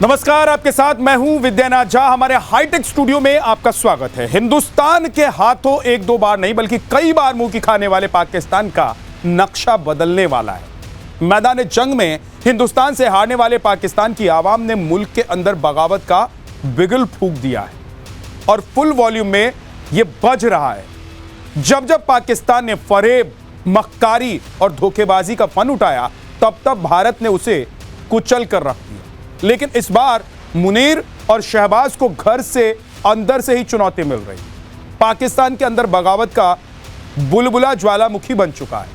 नमस्कार, आपके साथ मैं हूं विद्यानाथ झा। हमारे हाईटेक स्टूडियो में आपका स्वागत है। हिंदुस्तान के हाथों एक दो बार नहीं बल्कि कई बार मुंह की खाने वाले पाकिस्तान का नक्शा बदलने वाला है। मैदान जंग में हिंदुस्तान से हारने वाले पाकिस्तान की आवाम ने मुल्क के अंदर बगावत का बिगुल फूंक दिया है और फुल वॉल्यूम में यह बज रहा है। जब जब पाकिस्तान ने फरेब, मक्कारी और धोखेबाजी का फन उठाया तब तब भारत ने उसे कुचल कर रख दिया। लेकिन इस बार मुनीर और शहबाज को घर से अंदर से ही चुनौती मिल रही। पाकिस्तान के अंदर बगावत का बुलबुला ज्वालामुखी बन चुका है।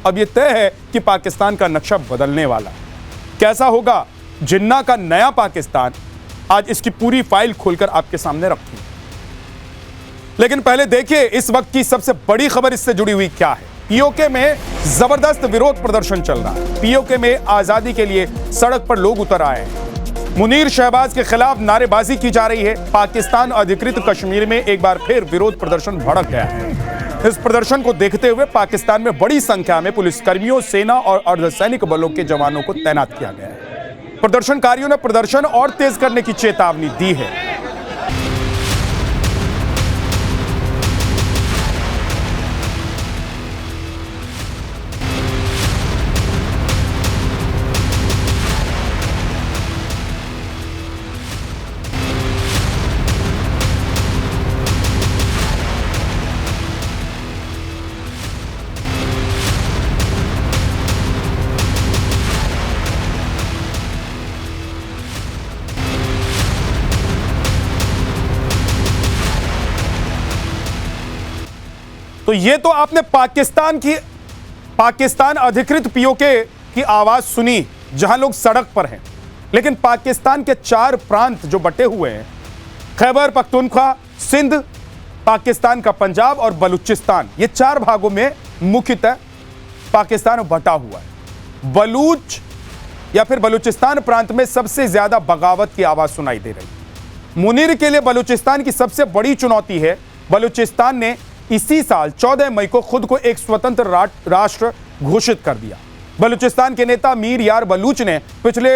अब यह तय है कि पाकिस्तान का नक्शा बदलने वाला है। कैसा होगा जिन्ना का नया पाकिस्तान, आज इसकी पूरी फाइल खोलकर आपके सामने रखी। लेकिन पहले देखिए इस वक्त की सबसे बड़ी खबर इससे जुड़ी हुई क्या है। पीओके में जबरदस्त विरोध प्रदर्शन चल रहा है। पीओके में आजादी के लिए सड़क पर लोग उतर आए हैं। मुनीर शहबाज के खिलाफ नारेबाजी की जा रही है। पाकिस्तान अधिकृत कश्मीर में एक बार फिर विरोध प्रदर्शन भड़क गया है। इस प्रदर्शन को देखते हुए पाकिस्तान में बड़ी संख्या में पुलिसकर्मियों, सेना और अर्धसैनिक बलों के जवानों को तैनात किया गया है। प्रदर्शनकारियों ने प्रदर्शन और तेज करने की चेतावनी दी है। तो ये तो आपने पाकिस्तान अधिकृत पीओके की आवाज सुनी जहां लोग सड़क पर हैं। लेकिन पाकिस्तान के 4 प्रांत जो बटे हुए हैं, खैबर पख्तूनख्वा, सिंध, पाकिस्तान का पंजाब और बलूचिस्तान, ये 4 भागों में मुख्यतः पाकिस्तान बटा हुआ है। बलूच या फिर बलूचिस्तान प्रांत में सबसे ज्यादा बगावत की आवाज सुनाई दे रही। मुनीर के लिए बलूचिस्तान की सबसे बड़ी चुनौती है। बलूचिस्तान ने इसी साल 14 मई को खुद को एक स्वतंत्र राष्ट्र घोषित कर दिया। बलूचिस्तान के नेता मीर यार बलूच ने पिछले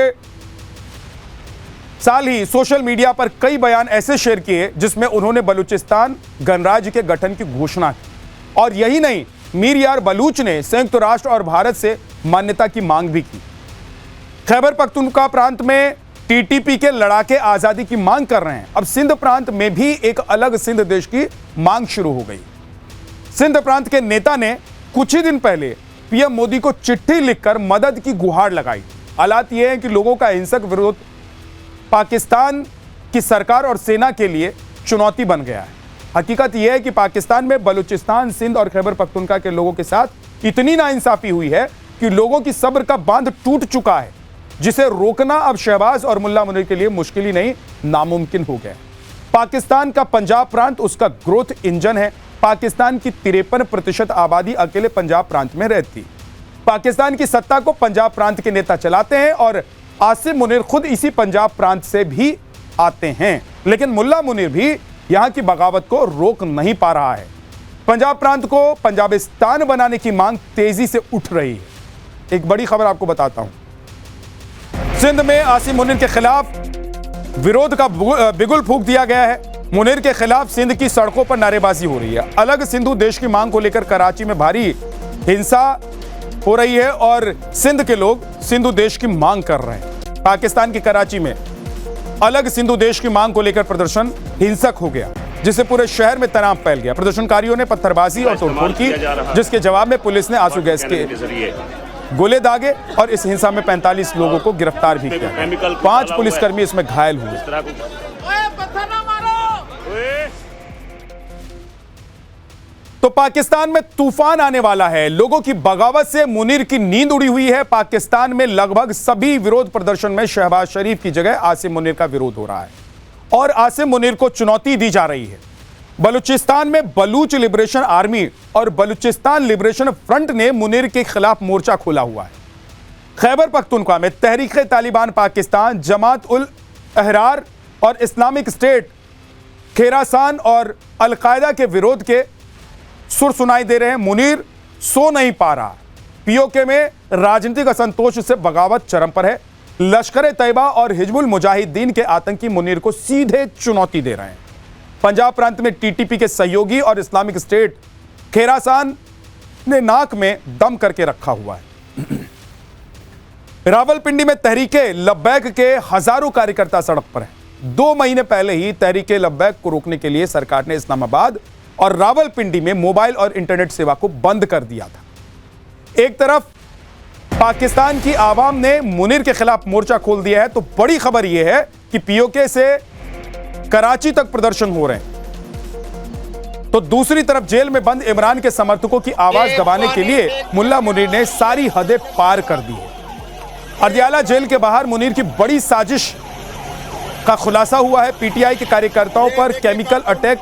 साल ही सोशल मीडिया पर कई बयान ऐसे शेयर किए जिसमें उन्होंने बलूचिस्तान गणराज्य के गठन की घोषणा की। और यही नहीं, मीर यार बलूच ने संयुक्त राष्ट्र और भारत से मान्यता की मांग भी की। खैबर पख्तूनख्वा प्रांत में टीटीपी के लड़ाके आजादी की मांग कर रहे हैं। अब सिंध प्रांत में भी एक अलग सिंध देश की मांग शुरू हो गई। सिंध प्रांत के नेता ने कुछ ही दिन पहले पीएम मोदी को चिट्ठी लिखकर मदद की गुहार लगाई। हालात यह है कि लोगों का हिंसक विरोध पाकिस्तान की सरकार और सेना के लिए चुनौती बन गया है। हकीकत यह है कि पाकिस्तान में बलूचिस्तान, सिंध और खैबर पख्तूनख्वा के लोगों के साथ इतनी नाइंसाफी हुई है कि लोगों की सब्र का बांध टूट चुका है, जिसे रोकना अब शहबाज और मुल्ला मुनीर के लिए मुश्किल ही नहीं, नामुमकिन हो गया। पाकिस्तान का पंजाब प्रांत उसका ग्रोथ इंजन है। पाकिस्तान की 53% आबादी अकेले पंजाब प्रांत में रहती। पाकिस्तान की सत्ता को पंजाब प्रांत के नेता चलाते हैं और आसिम मुनीर खुद इसी पंजाब प्रांत से भी आते हैं। लेकिन मुल्ला मुनीर भी यहां की बगावत को रोक नहीं पा रहा है। पंजाब प्रांत को पंजाबिस्तान बनाने की मांग तेजी से उठ रही है। एक बड़ी खबर आपको बताता हूं। सिंध में आसिम मुनीर के खिलाफ विरोध का बिगुल फूंक दिया गया है। मुनीर के खिलाफ सिंध की सड़कों पर नारेबाजी हो रही है। अलग सिंधु देश की मांग को लेकर कराची में भारी हिंसा हो रही है और सिंध के लोग सिंधु देश की मांग कर रहे हैं। पाकिस्तान की कराची में अलग सिंधु देश की मांग को लेकर प्रदर्शन हिंसक हो गया, जिससे पूरे शहर में तनाव फैल गया। प्रदर्शनकारियों ने पत्थरबाजी और तोड़फोड़ की, जिसके जवाब में पुलिस ने आंसू गैस के गोले दागे और इस हिंसा में 45 लोगों को गिरफ्तार भी किया। 5 पुलिसकर्मी इसमें घायल हुए। तो पाकिस्तान में तूफान आने वाला है। लोगों की बगावत से मुनीर की नींद उड़ी हुई है। पाकिस्तान में लगभग सभी विरोध प्रदर्शन में शहबाज शरीफ की जगह आसिम मुनीर का विरोध हो रहा है और आसिम मुनीर को चुनौती दी जा रही है। बलूचिस्तान में बलूच लिबरेशन आर्मी और बलूचिस्तान लिबरेशन फ्रंट ने मुनीर के खिलाफ मोर्चा खोला हुआ है। खैबर पख्तूनख्वा में तहरीक तालिबान पाकिस्तान, जमात उल अहरार और इस्लामिक स्टेट, खेरासान और अलकायदा के विरोध के सुर सुनाई दे रहे हैं। मुनीर सो नहीं पा रहा। पीओके में राजनीतिक असंतोष से बगावत चरम पर है। लश्कर तैयबा और हिजबुल मुजाहिदीन के आतंकी मुनीर को सीधे चुनौती दे रहे हैं। पंजाब प्रांत में टीटीपी के सहयोगी और इस्लामिक स्टेट खेरासान ने नाक में दम करके रखा हुआ है। रावलपिंडी में तहरीके लब्बैक के हजारों कार्यकर्ता सड़क पर हैं। 2 महीने पहले ही तहरीके लब्बैक को रोकने के लिए सरकार ने इस्लामाबाद और रावलपिंडी में मोबाइल और इंटरनेट सेवा को बंद कर दिया था। एक तरफ पाकिस्तान की आवाम ने मुनीर के खिलाफ मोर्चा खोल दिया है, तो बड़ी खबर यह है कि पीओके से कराची तक प्रदर्शन हो रहे हैं। तो दूसरी तरफ जेल में बंद इमरान के समर्थकों की आवाज दबाने के लिए मुल्ला मुनीर ने सारी हदें पार कर दी है। अदियाला जेल के बाहर मुनीर की बड़ी साजिश का खुलासा हुआ है। पीटीआई के कार्यकर्ताओं पर केमिकल अटैक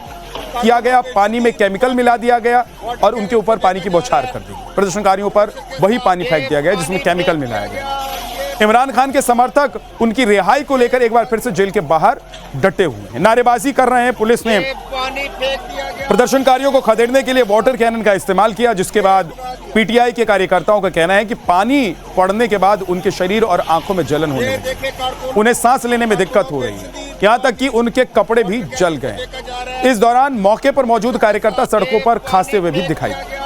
किया गया, पानी में केमिकल मिला दिया गया और उनके ऊपर पानी की बौछार कर दी। प्रदर्शनकारियों पर वही पानी फेंक दिया गया जिसमें केमिकल मिलाया गया। इमरान खान के समर्थक उनकी रिहाई को लेकर एक बार फिर से जेल के बाहर डटे हुए हैं, नारेबाजी कर रहे हैं। पुलिस ने प्रदर्शनकारियों को खदेड़ने के लिए वाटर कैनन का इस्तेमाल किया, जिसके बाद पीटीआई के कार्यकर्ताओं का कहना है कि पानी पड़ने के बाद उनके शरीर और आंखों में जलन होने लगी, उन्हें सांस लेने में दिक्कत हो रही है, यहां तक कि उनके कपड़े भी जल गए। इस दौरान मौके पर मौजूद कार्यकर्ता सड़कों पर खांसते हुए भी दिखाई दिए।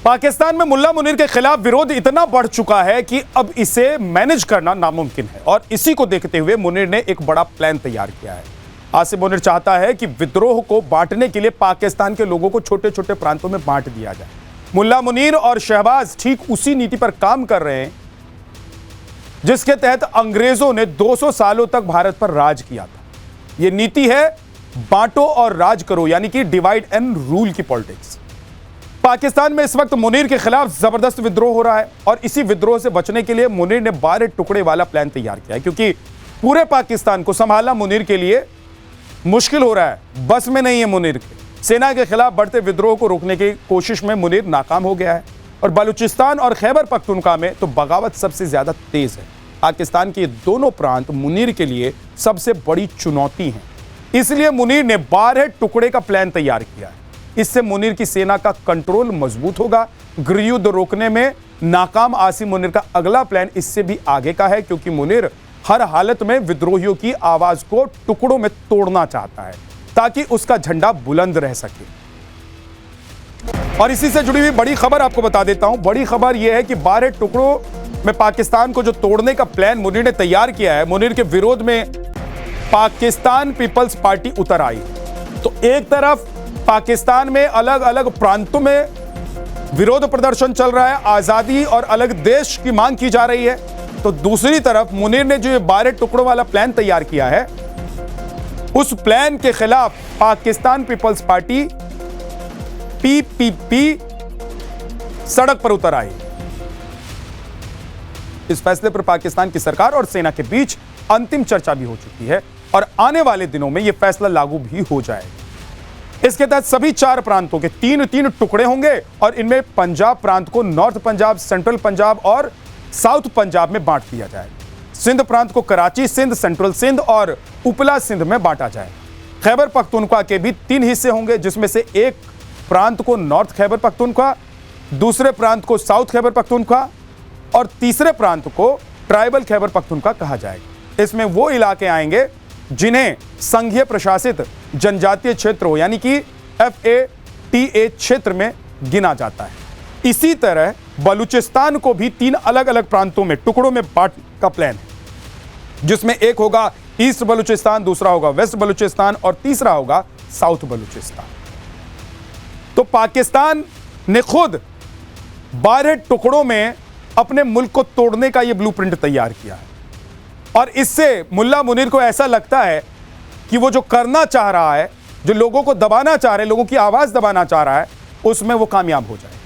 पाकिस्तान में मुल्ला मुनीर के खिलाफ विरोध इतना बढ़ चुका है कि अब इसे मैनेज करना नामुमकिन है और इसी को देखते हुए मुनीर ने एक बड़ा प्लान तैयार किया है। आसिफ मुनीर चाहता है कि विद्रोह को बांटने के लिए पाकिस्तान के लोगों को छोटे छोटे प्रांतों में बांट दिया जाए। मुल्ला मुनीर और शहबाज ठीक उसी नीति पर काम कर रहे हैं जिसके तहत अंग्रेजों ने 200 सालों तक भारत पर राज किया था। यह नीति है बांटो और राज करो, यानी कि डिवाइड एंड रूल की पॉलिटिक्स। पाकिस्तान में इस वक्त मुनीर के खिलाफ जबरदस्त विद्रोह हो रहा है और इसी विद्रोह से बचने के लिए मुनीर ने 12 टुकड़े वाला प्लान तैयार किया है, क्योंकि पूरे पाकिस्तान को संभालना मुनीर के लिए मुश्किल हो रहा है, बस में नहीं है मुनीर के। सेना के खिलाफ बढ़ते विद्रोह को रोकने की कोशिश में मुनीर नाकाम हो गया है और बलूचिस्तान और खैबर पख्तूनख्वा में तो बगावत सबसे ज्यादा तेज है। पाकिस्तान के दोनों प्रांत मुनीर के लिए सबसे बड़ी चुनौती हैं, इसलिए मुनीर ने 12 टुकड़े का प्लान तैयार किया है। इससे मुनीर की सेना का कंट्रोल मजबूत होगा। गृहयुद्ध रोकने में नाकाम आसिम मुनीर का अगला प्लान इससे भी आगे का है, क्योंकि मुनीर हर हालत में विद्रोहियों की आवाज को टुकड़ों में तोड़ना चाहता है ताकि उसका झंडा बुलंद रह सके। और इसी से जुड़ी हुई बड़ी खबर आपको बता देता हूं। बड़ी खबर यह है कि 12 टुकड़ों में पाकिस्तान को जो तोड़ने का प्लान मुनीर ने तैयार किया है, मुनीर के विरोध में पाकिस्तान पीपल्स पार्टी उतर आई। तो एक तरफ पाकिस्तान में अलग अलग प्रांतों में विरोध प्रदर्शन चल रहा है, आजादी और अलग देश की मांग की जा रही है, तो दूसरी तरफ मुनीर ने जो ये 12 टुकड़ों वाला प्लान तैयार किया है, उस प्लान के खिलाफ पाकिस्तान पीपल्स पार्टी पीपीपी सड़क पर उतर आई। इस फैसले पर पाकिस्तान की सरकार और सेना के बीच अंतिम चर्चा भी हो चुकी है और आने वाले दिनों में यह फैसला लागू भी हो जाएगा। इसके तहत सभी 4 प्रांतों के 3-3 टुकड़े होंगे और इनमें पंजाब प्रांत को नॉर्थ पंजाब, सेंट्रल पंजाब और साउथ पंजाब में बांट दिया जाएगा। सिंध प्रांत को कराची सिंध, सेंट्रल सिंध और उपला सिंध में बांटा जाएगा। खैबर पख्तूनख्वा के भी 3 हिस्से होंगे, जिसमें से एक प्रांत को नॉर्थ खैबर पख्तूनख्वा, दूसरे प्रांत को साउथ खैबर पख्तूनख्वा और तीसरे प्रांत को ट्राइबल खैबर पख्तूनख्वा कहा जाएगा। इसमें वो इलाके आएंगे जिन्हें संघीय प्रशासित जनजातीय क्षेत्र यानी कि FATA क्षेत्र में गिना जाता है। इसी तरह बलूचिस्तान को भी 3 अलग अलग प्रांतों में टुकड़ों में बांट का प्लान है, जिसमें एक होगा ईस्ट बलूचिस्तान, दूसरा होगा वेस्ट बलूचिस्तान और तीसरा होगा साउथ बलूचिस्तान। तो पाकिस्तान ने खुद 12 टुकड़ों में अपने मुल्क को तोड़ने का यह ब्लूप्रिंट तैयार किया है और इससे मुल्ला मुनीर को ऐसा लगता है कि वो जो करना चाह रहा है, जो लोगों को दबाना चाह रहे हैं, लोगों की आवाज दबाना चाह रहा है, उसमें वो कामयाब हो जाए।